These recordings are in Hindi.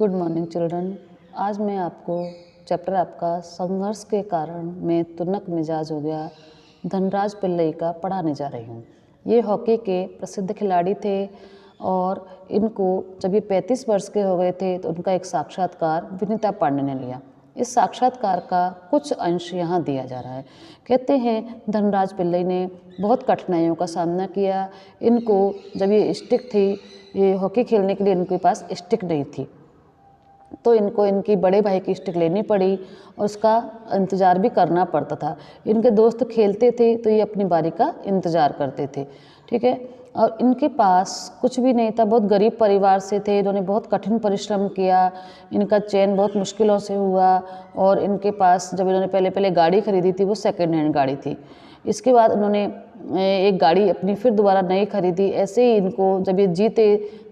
Good morning children. आज मैं आपको चैप्टर आपका संघर्ष के कारण में तुनक मिजाज हो गया धनराज पिल्लई का पढ़ाने जा रही हूँ। ये हॉकी के प्रसिद्ध खिलाड़ी थे और इनको जब ये 35 वर्ष के हो गए थे तो उनका एक साक्षात्कार विनीता पांडे ने लिया। इस साक्षात्कार का कुछ अंश यहाँ दिया जा रहा है। कहते हैं धनराज पिल्लई ने बहुत कठिनाइयों का सामना किया। इनको जब ये स्टिक थी, ये हॉकी खेलने के लिए इनके पास स्टिक नहीं थी, तो इनको इनकी बड़े भाई की स्टिक लेनी पड़ी और उसका इंतज़ार भी करना पड़ता था। इनके दोस्त खेलते थे तो ये अपनी बारी का इंतज़ार करते थे, ठीक है। और इनके पास कुछ भी नहीं था, बहुत गरीब परिवार से थे। इन्होंने बहुत कठिन परिश्रम किया, इनका चयन बहुत मुश्किलों से हुआ और इनके पास जब इन्होंने पहले गाड़ी खरीदी थी वो सेकेंड हैंड गाड़ी थी। इसके बाद उन्होंने एक गाड़ी अपनी फिर दोबारा नई खरीदी। ऐसे ही इनको जब ये जीते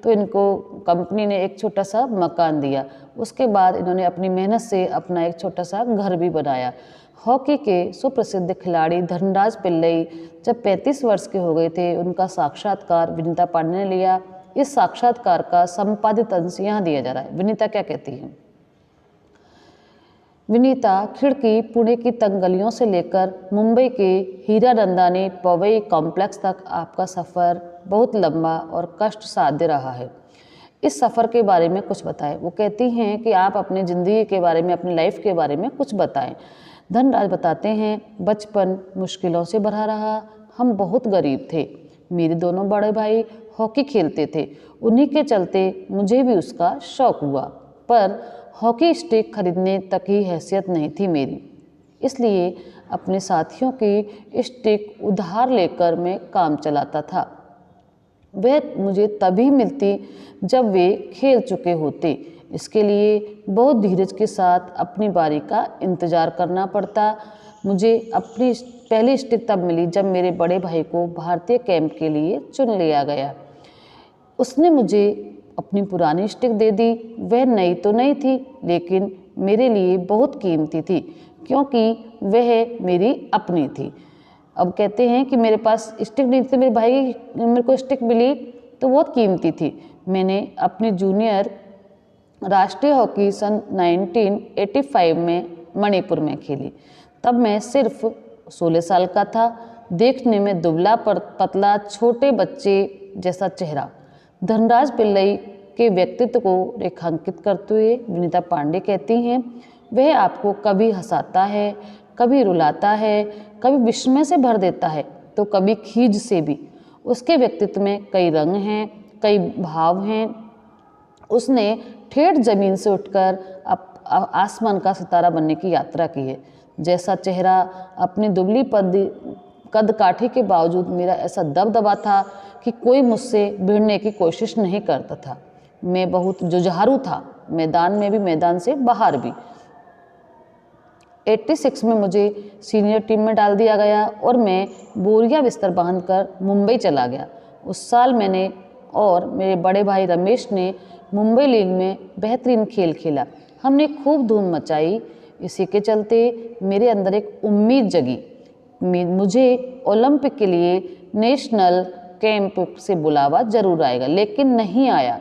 तो इनको कंपनी ने एक छोटा सा मकान दिया। उसके बाद इन्होंने अपनी मेहनत से अपना एक छोटा सा घर भी बनाया। हॉकी के सुप्रसिद्ध खिलाड़ी धनराज पिल्लई जब 35 वर्ष के हो गए थे, उनका साक्षात्कार विनीता पांडे ने लिया। इस साक्षात्कार का संपादित अंश यहाँ दिया जा रहा है। विनीता क्या कहती है? विनीता खिड़की पुणे की तंग गलियों से लेकर मुंबई के हीरानंदानी पवई कॉम्प्लेक्स तक आपका सफ़र बहुत लंबा और कष्ट साध्य रहा है। इस सफ़र के बारे में कुछ बताएं। वो कहती हैं कि आप अपनी ज़िंदगी के बारे में, अपनी लाइफ के बारे में कुछ बताएं। धनराज बताते हैं, बचपन मुश्किलों से भरा रहा। हम बहुत गरीब थे। मेरे दोनों बड़े भाई हॉकी खेलते थे, उन्हीं के चलते मुझे भी उसका शौक़ हुआ, पर हॉकी स्टिक खरीदने तक की हैसियत नहीं थी मेरी। इसलिए अपने साथियों की स्टिक उधार लेकर मैं काम चलाता था। वह मुझे तभी मिलती जब वे खेल चुके होते। इसके लिए बहुत धीरज के साथ अपनी बारी का इंतज़ार करना पड़ता। मुझे अपनी पहली स्टिक तब मिली जब मेरे बड़े भाई को भारतीय कैंप के लिए चुन लिया गया। उसने मुझे अपनी पुरानी स्टिक दे दी। वह नई तो नहीं थी, लेकिन मेरे लिए बहुत कीमती थी क्योंकि वह मेरी अपनी थी। अब कहते हैं कि मेरे पास स्टिक नहीं थी, मेरे भाई मेरे को स्टिक मिली तो बहुत कीमती थी। मैंने अपनी जूनियर राष्ट्रीय हॉकी सन 1985 में मणिपुर में खेली। तब मैं सिर्फ 16 साल का था। देखने में दुबला पतला छोटे बच्चे जैसा चेहरा। धनराज पिल्लई के व्यक्तित्व को रेखांकित करते हुए विनीता पांडे कहती हैं, वह आपको कभी हंसाता है, कभी रुलाता है, कभी विस्मय से भर देता है तो कभी खीज से भी। उसके व्यक्तित्व में कई रंग हैं, कई भाव हैं। उसने ठेठ जमीन से उठकर आसमान का सितारा बनने की यात्रा की है। जैसा चेहरा, अपनी दुबली कद काठी के बावजूद मेरा ऐसा दबदबा था कि कोई मुझसे भिड़ने की कोशिश नहीं करता था। मैं बहुत जुझारू था, मैदान में भी, मैदान से बाहर भी। 86 में मुझे सीनियर टीम में डाल दिया गया और मैं बोरिया बिस्तर बांधकर मुंबई चला गया। उस साल मैंने और मेरे बड़े भाई रमेश ने मुंबई लीग में बेहतरीन खेल खेला। हमने खूब धूम मचाई। इसी के चलते मेरे अंदर एक उम्मीद जगी, मुझे ओलंपिक के लिए नेशनल कैंप से बुलावा जरूर आएगा, लेकिन नहीं आया।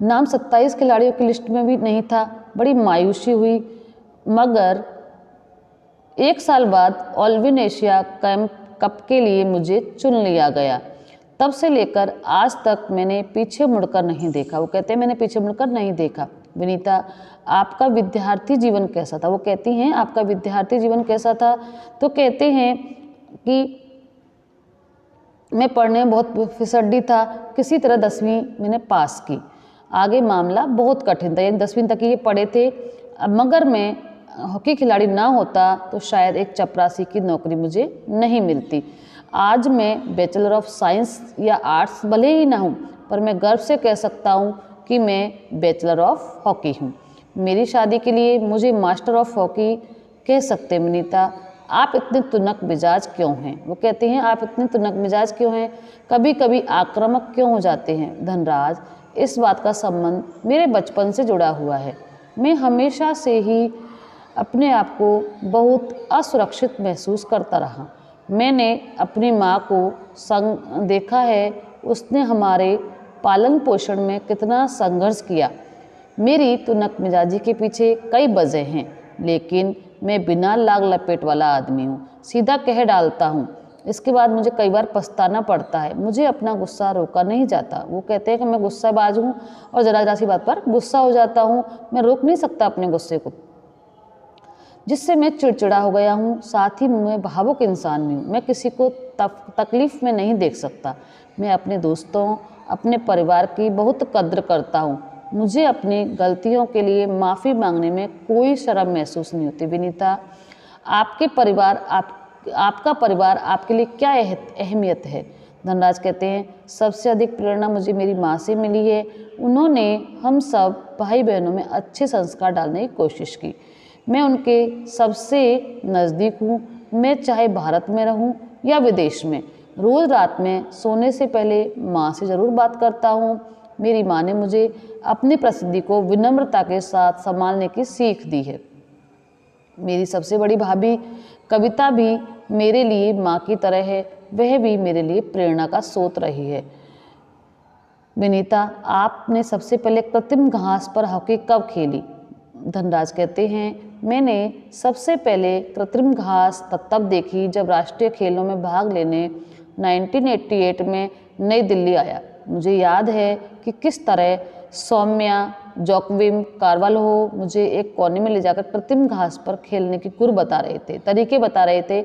नाम 27 खिलाड़ियों की लिस्ट में भी नहीं था। बड़ी मायूसी हुई, मगर एक साल बाद ऑलविन एशिया कप के लिए मुझे चुन लिया गया। तब से लेकर आज तक मैंने पीछे मुड़कर नहीं देखा। वो कहते हैं, मैंने पीछे मुड़कर नहीं देखा। विनीता, आपका विद्यार्थी जीवन कैसा था? वो कहती हैं, आपका विद्यार्थी जीवन कैसा था? तो कहते हैं कि मैं पढ़ने में बहुत फिसड्डी था। किसी तरह 10वीं मैंने पास की। आगे मामला बहुत कठिन था, यानी 10वीं तक ये पढ़े थे। मगर मैं हॉकी खिलाड़ी ना होता तो शायद एक चपरासी की नौकरी मुझे नहीं मिलती। आज मैं बैचलर ऑफ साइंस या आर्ट्स भले ही ना हूँ, पर मैं गर्व से कह सकता हूँ कि मैं बैचलर ऑफ हॉकी हूँ। मेरी शादी के लिए मुझे मास्टर ऑफ हॉकी कह सकते हैं। विनीता, आप इतने तुनक मिजाज क्यों हैं? वो कहती हैं, आप इतने तुनक मिजाज क्यों हैं? कभी कभी आक्रामक क्यों हो जाते हैं? धनराज, इस बात का संबंध मेरे बचपन से जुड़ा हुआ है। मैं हमेशा से ही अपने आप को बहुत असुरक्षित महसूस करता रहा। मैंने अपनी माँ को संग देखा है। उसने हमारे पालन पोषण में कितना संघर्ष किया। मेरी तो नकमिजाजी के पीछे कई वजह हैं, लेकिन मैं बिना लाग लपेट वाला आदमी हूँ, सीधा कह डालता हूँ। इसके बाद मुझे कई बार पछताना पड़ता है। मुझे अपना गुस्सा रोका नहीं जाता। वो कहते हैं कि मैं गुस्साबाज हूँ और जरा जरा सी बात पर गुस्सा हो जाता हूँ। मैं रोक नहीं सकता अपने गुस्से को, जिससे मैं चिड़चिड़ा हो गया हूँ। साथ ही मैं भावुक इंसान भी हूँ। मैं किसी को तकलीफ में नहीं देख सकता। मैं अपने दोस्तों, अपने परिवार की बहुत कद्र करता हूँ। मुझे अपनी गलतियों के लिए माफ़ी मांगने में कोई शर्म महसूस नहीं होती। विनीता, आपका परिवार आपके लिए क्या अहमियत है? धनराज कहते हैं, सबसे अधिक प्रेरणा मुझे मेरी माँ से मिली है। उन्होंने हम सब भाई बहनों में अच्छे संस्कार डालने की कोशिश की। मैं उनके सबसे नज़दीक हूँ। मैं चाहे भारत में रहूँ या विदेश में, रोज़ रात में सोने से पहले माँ से ज़रूर बात करता हूँ। मेरी माँ ने मुझे अपनी प्रसिद्धि को विनम्रता के साथ संभालने की सीख दी है। मेरी सबसे बड़ी भाभी कविता भी मेरे लिए माँ की तरह है। वह भी मेरे लिए प्रेरणा का स्रोत रही है। विनीता, आपने सबसे पहले कृत्रिम घास पर हॉकी कब खेली? धनराज कहते हैं, मैंने सबसे पहले कृत्रिम घास तब देखी जब राष्ट्रीय खेलों में भाग लेने 1988 में नई दिल्ली आया। मुझे याद है कि किस तरह सौम्या, जोकविम, कार्वाल्हो मुझे एक कोने में ले जाकर कृत्रिम घास पर खेलने की तरीके बता रहे थे।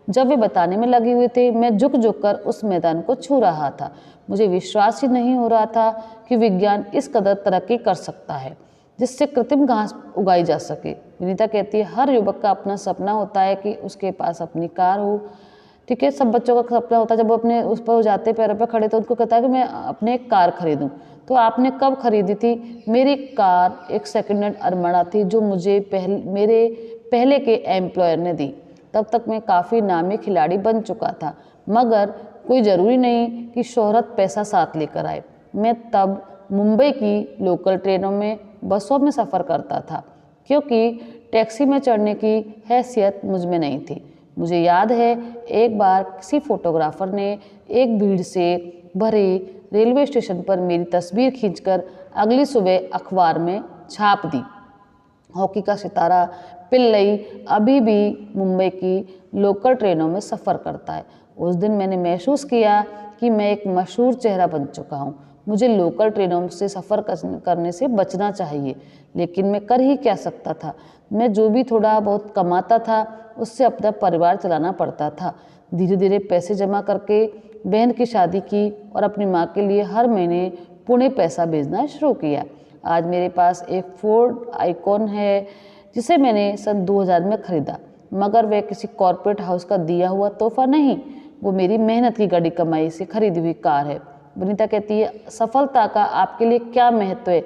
जब वे बताने में लगे हुए थे, मैं झुक झुक कर उस मैदान को छू रहा था। मुझे विश्वास ही नहीं हो रहा था कि विज्ञान इस कदर तरक्की कर सकता है जिससे कृत्रिम घास उगाई जा सके। विनीता कहती है, हर युवक का अपना सपना होता है कि उसके पास अपनी कार हो। ठीक है, सब बच्चों का सपना होता है, जब वो अपने उस पर हो जाते पैरों पर खड़े तो उनको कहता है कि मैं अपने एक कार खरीदूं। तो आपने कब खरीदी थी? मेरी कार एक सेकंड हैंड अरमाड़ा थी जो मुझे मेरे पहले के एम्प्लॉयर ने दी। तब तक मैं काफ़ी नामी खिलाड़ी बन चुका था, मगर कोई ज़रूरी नहीं कि शोहरत पैसा साथ लेकर आए। मैं तब मुंबई की लोकल ट्रेनों में, बसों में सफ़र करता था, क्योंकि टैक्सी में चढ़ने की हैसियत मुझ में नहीं थी। मुझे याद है, एक बार किसी फोटोग्राफर ने एक भीड़ से भरे रेलवे स्टेशन पर मेरी तस्वीर खींचकर अगली सुबह अखबार में छाप दी। हॉकी का सितारा पिल्लई अभी भी मुंबई की लोकल ट्रेनों में सफ़र करता है। उस दिन मैंने महसूस किया कि मैं एक मशहूर चेहरा बन चुका हूँ। मुझे लोकल ट्रेनों से सफ़र करने से बचना चाहिए, लेकिन मैं कर ही क्या सकता था। मैं जो भी थोड़ा बहुत कमाता था उससे अपना परिवार चलाना पड़ता था। धीरे धीरे पैसे जमा करके बहन की शादी की और अपनी माँ के लिए हर महीने पुणे पैसा भेजना शुरू किया। आज मेरे पास एक फोर्ड आइकॉन है जिसे मैंने सन 2000 में ख़रीदा, मगर वह किसी कॉरपोरेट हाउस का दिया हुआ तोहफा नहीं, वो मेरी मेहनत की गड़ी कमाई से खरीदी हुई कार है। विनीता कहती है, सफलता का आपके लिए क्या महत्व है?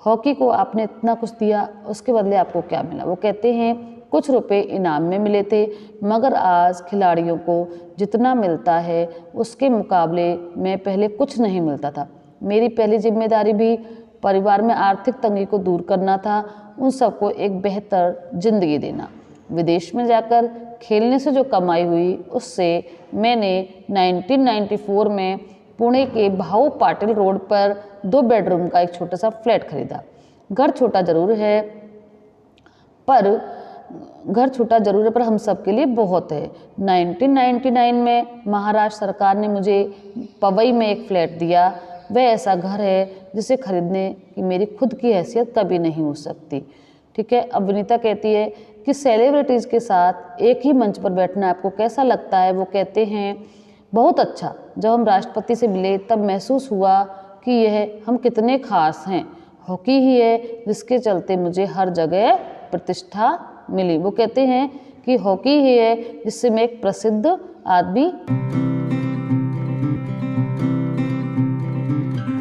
हॉकी को आपने इतना कुछ दिया, उसके बदले आपको क्या मिला? वो कहते हैं, कुछ रुपए इनाम में मिले थे, मगर आज खिलाड़ियों को जितना मिलता है उसके मुकाबले में पहले कुछ नहीं मिलता था। मेरी पहली जिम्मेदारी भी परिवार में आर्थिक तंगी को दूर करना था, उन सबको एक बेहतर जिंदगी देना। विदेश में जाकर खेलने से जो कमाई हुई उससे मैंने 1994 में पुणे के भाऊ पाटिल रोड पर 2 बेडरूम का एक छोटा सा फ्लैट खरीदा। घर छोटा जरूर है पर हम सब के लिए बहुत है। 1999 में महाराष्ट्र सरकार ने मुझे पवई में एक फ्लैट दिया। वह ऐसा घर है जिसे खरीदने की मेरी खुद की हैसियत कभी नहीं हो सकती। ठीक है, अब विनीता कहती है कि सेलिब्रिटीज़ के साथ एक ही मंच पर बैठना आपको कैसा लगता है? वो कहते हैं, बहुत अच्छा। जब हम राष्ट्रपति से मिले तब महसूस हुआ कि यह हम कितने खास हैं। हॉकी ही है जिसके चलते मुझे हर जगह प्रतिष्ठा मिली। वो कहते हैं कि हॉकी ही है जिससे मैं एक प्रसिद्ध आदमी